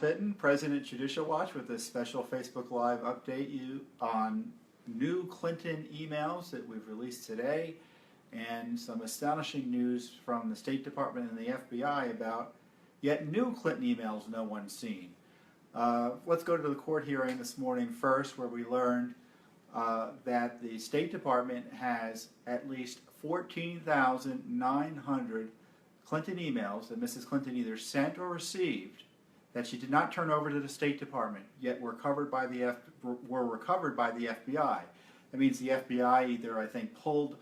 Fitton, President Judicial Watch, with this special Facebook Live update you on new Clinton emails that we've released today and some astonishing news from the State Department and the FBI about yet new Clinton emails no one's seen. Let's go to the court hearing this morning first, where we learned that the State Department has at least 14,900 Clinton emails that Mrs. Clinton either sent or received that she did not turn over to the State Department, yet were recovered by the FBI. That means the FBI either, I think, pulled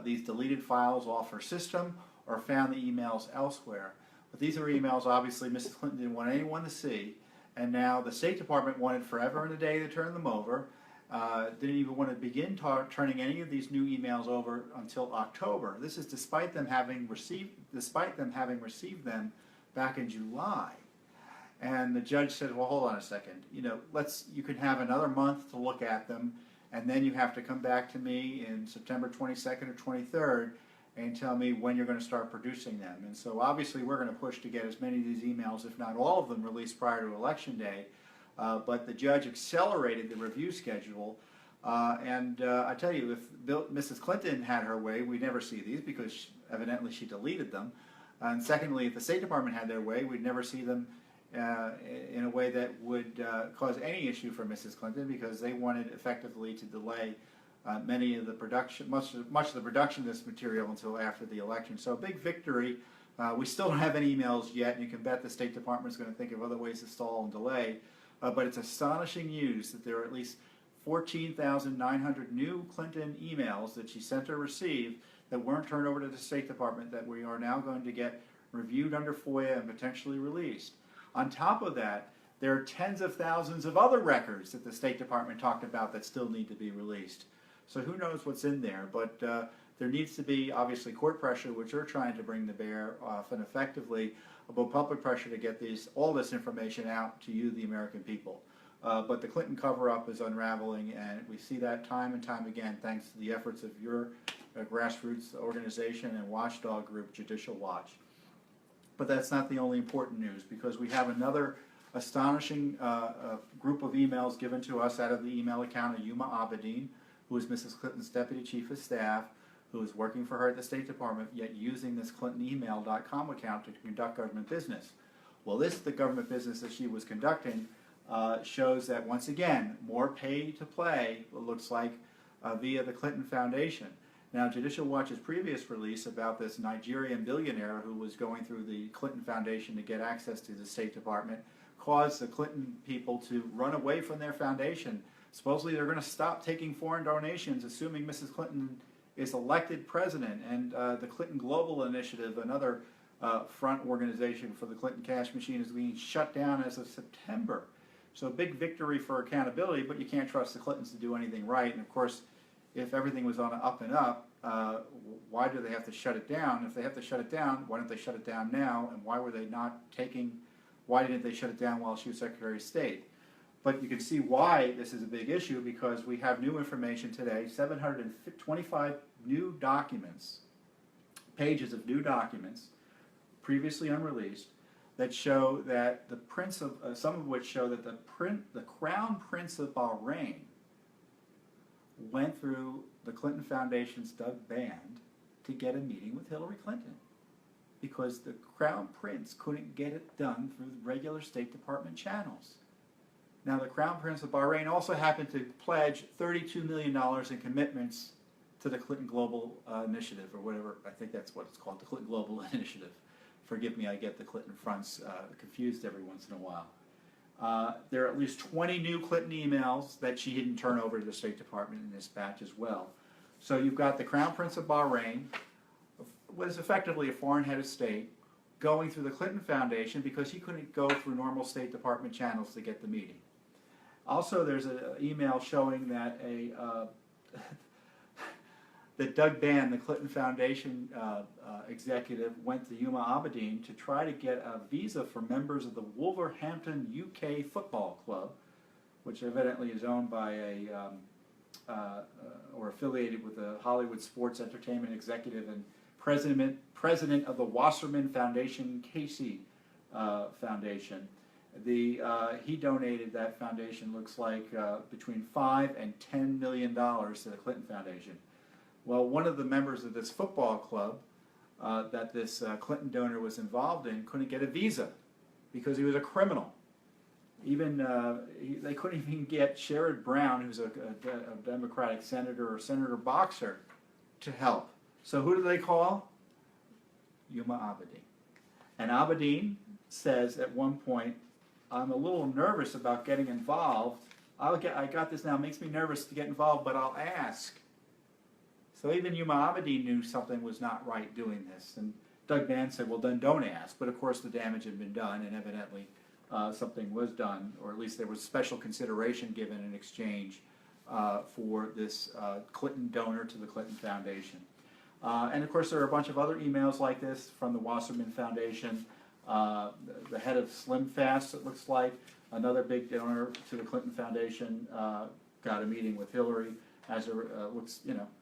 these deleted files off her system or found the emails elsewhere. But these are emails obviously Mrs. Clinton didn't want anyone to see, and now the State Department wanted forever and a day to turn them over. Didn't even want to begin turning any of these new emails over until October. This is despite them having received them back in July. And the judge said, well, hold on a second. You can have another month to look at them, and then you have to come back to me in September 22nd or 23rd and tell me when you're going to start producing them. And so obviously we're going to push to get as many of these emails, if not all of them, released prior to Election Day. But the judge accelerated the review schedule. I tell you, if Mrs. Clinton had her way, we'd never see these because evidently she deleted them. And secondly, if the State Department had their way, we'd never see them in a way that would cause any issue for Mrs. Clinton, because they wanted effectively to delay much of the production of this material until after the election. So a big victory. We still don't have any emails yet, and you can bet the State Department is going to think of other ways to stall and delay. But it's astonishing news that there are at least 14,900 new Clinton emails that she sent or received that weren't turned over to the State Department that we are now going to get reviewed under FOIA and potentially released. On top of that, there are tens of thousands of other records that the State Department talked about that still need to be released. So who knows what's in there, but there needs to be obviously court pressure, which we're trying to bring to bear often effectively, about public pressure to get all this information out to you, the American people. But the Clinton cover-up is unraveling, and we see that time and time again thanks to the efforts of your grassroots organization and watchdog group, Judicial Watch. But that's not the only important news, because we have another astonishing group of emails given to us out of the email account of Yuma Abedin, who is Mrs. Clinton's Deputy Chief of Staff, who is working for her at the State Department, yet using this ClintonEmail.com account to conduct government business. Well, the government business that she was conducting shows that, once again, more pay to play, it looks like, via the Clinton Foundation. Now, Judicial Watch's previous release about this Nigerian billionaire who was going through the Clinton Foundation to get access to the State Department caused the Clinton people to run away from their foundation. Supposedly they're going to stop taking foreign donations, assuming Mrs. Clinton is elected president. And the Clinton Global Initiative, another front organization for the Clinton cash machine, is being shut down as of September. So a big victory for accountability, but you can't trust the Clintons to do anything right. And of course, if everything was on an up and up, why do they have to shut it down? If they have to shut it down, why don't they shut it down now? And why didn't they shut it down while she was Secretary of State? But you can see why this is a big issue, because we have new information today, 725 new documents, pages of new documents, previously unreleased, that show that some of which show that the Crown Prince of Bahrain went through the Clinton Foundation's Doug Band to get a meeting with Hillary Clinton, because the Crown Prince couldn't get it done through the regular State Department channels. Now, the Crown Prince of Bahrain also happened to pledge $32 million in commitments to the Clinton Global Initiative, or whatever, I think that's what it's called, the Clinton Global Initiative. Forgive me, I get the Clinton fronts confused every once in a while. There are at least 20 new Clinton emails that she didn't turn over to the State Department in this batch as well. So you've got the Crown Prince of Bahrain, was effectively a foreign head of state, going through the Clinton Foundation because he couldn't go through normal State Department channels to get the meeting. Also, there's an email showing that that Doug Band, the Clinton Foundation executive, went to Yuma Abedin to try to get a visa for members of the Wolverhampton UK Football Club, which evidently is owned by or affiliated with the Hollywood sports entertainment executive and president of the Wasserman Foundation, Casey Foundation. He donated, that foundation looks like, between $5 and $10 million to the Clinton Foundation. Well, one of the members of this football club that this Clinton donor was involved in couldn't get a visa because he was a criminal. Even they couldn't even get Sherrod Brown, who's a Democratic senator or Senator Boxer, to help. So who do they call? Yuma Abedin. And Abedin says at one point, I'm a little nervous about getting involved. I got this now, it makes me nervous to get involved, but I'll ask. So even Yuma Abedin knew something was not right doing this. And Doug Mann said, well, then don't ask. But of course the damage had been done, and evidently something was done, or at least there was special consideration given in exchange for this Clinton donor to the Clinton Foundation. And of course there are a bunch of other emails like this from the Wasserman Foundation. The head of Slim Fast, it looks like, another big donor to the Clinton Foundation, got a meeting with Hillary. As looks,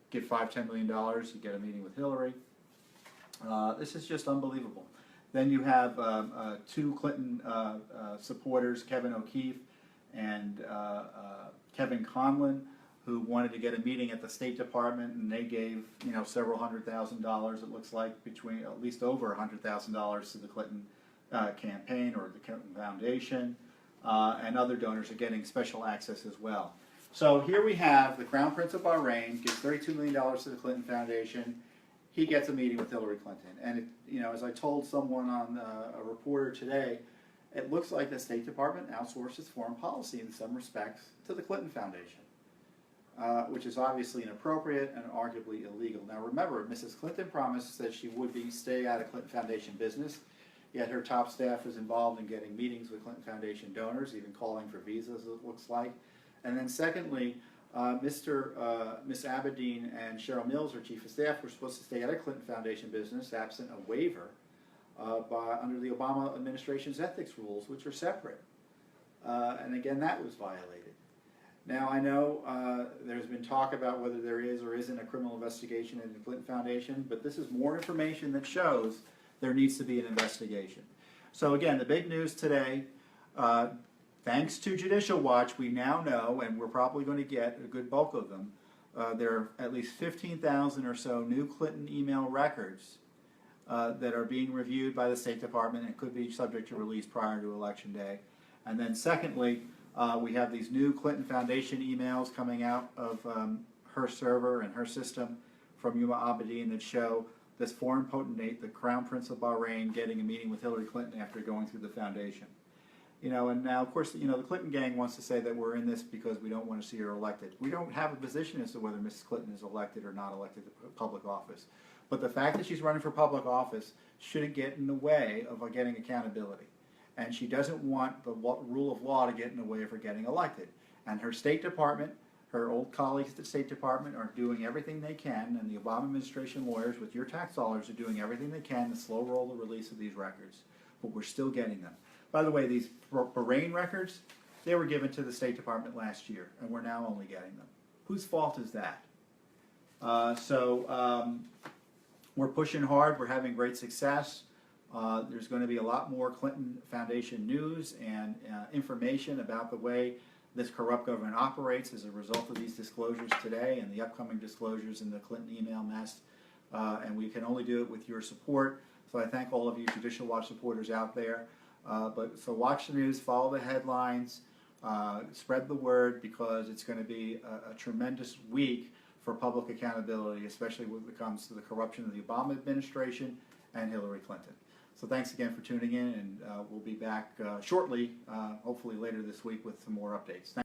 give $5–10 million, you get a meeting with Hillary. This is just unbelievable. Then you have two Clinton supporters, Kevin O'Keefe and Kevin Conlon, who wanted to get a meeting at the State Department, and they gave several $100,000. It looks like between at least over $100,000 to the Clinton campaign or the Clinton Foundation, and other donors are getting special access as well. So here we have the Crown Prince of Bahrain gives $32 million to the Clinton Foundation. He gets a meeting with Hillary Clinton, and as I told someone on a reporter today, it looks like the State Department outsources foreign policy in some respects to the Clinton Foundation. Which is obviously inappropriate and arguably illegal. Now remember, Mrs. Clinton promised that she would stay out of Clinton Foundation business, yet her top staff is involved in getting meetings with Clinton Foundation donors, even calling for visas, it looks like. And then secondly, Miss Abedin and Cheryl Mills, her chief of staff, were supposed to stay out of Clinton Foundation business absent a waiver under the Obama administration's ethics rules, which are separate. And again, that was violated. Now, I know there's been talk about whether there is or isn't a criminal investigation into the Clinton Foundation, but this is more information that shows there needs to be an investigation. So again, the big news today, thanks to Judicial Watch, we now know, and we're probably going to get a good bulk of them, there are at least 15,000 or so new Clinton email records that are being reviewed by the State Department and could be subject to release prior to Election Day. And then secondly, we have these new Clinton Foundation emails coming out of her server and her system from Yuma Abedin that show this foreign potentate, the Crown Prince of Bahrain, getting a meeting with Hillary Clinton after going through the foundation. And now, of course, the Clinton gang wants to say that we're in this because we don't want to see her elected. We don't have a position as to whether Mrs. Clinton is elected or not elected to public office. But the fact that she's running for public office shouldn't get in the way of getting accountability. And she doesn't want the rule of law to get in the way of her getting elected. And her State Department, her old colleagues at the State Department are doing everything they can, and the Obama administration lawyers with your tax dollars are doing everything they can to slow roll the release of these records. But we're still getting them. By the way, these Bahrain records, they were given to the State Department last year, and we're now only getting them. Whose fault is that? We're pushing hard. We're having great success. There's going to be a lot more Clinton Foundation news and information about the way this corrupt government operates as a result of these disclosures today and the upcoming disclosures in the Clinton email mess. And we can only do it with your support. So I thank all of you Judicial Watch supporters out there. So watch the news, follow the headlines, spread the word, because it's going to be a tremendous week for public accountability, especially when it comes to the corruption of the Obama administration and Hillary Clinton. So thanks again for tuning in, and we'll be back shortly, hopefully later this week, with some more updates.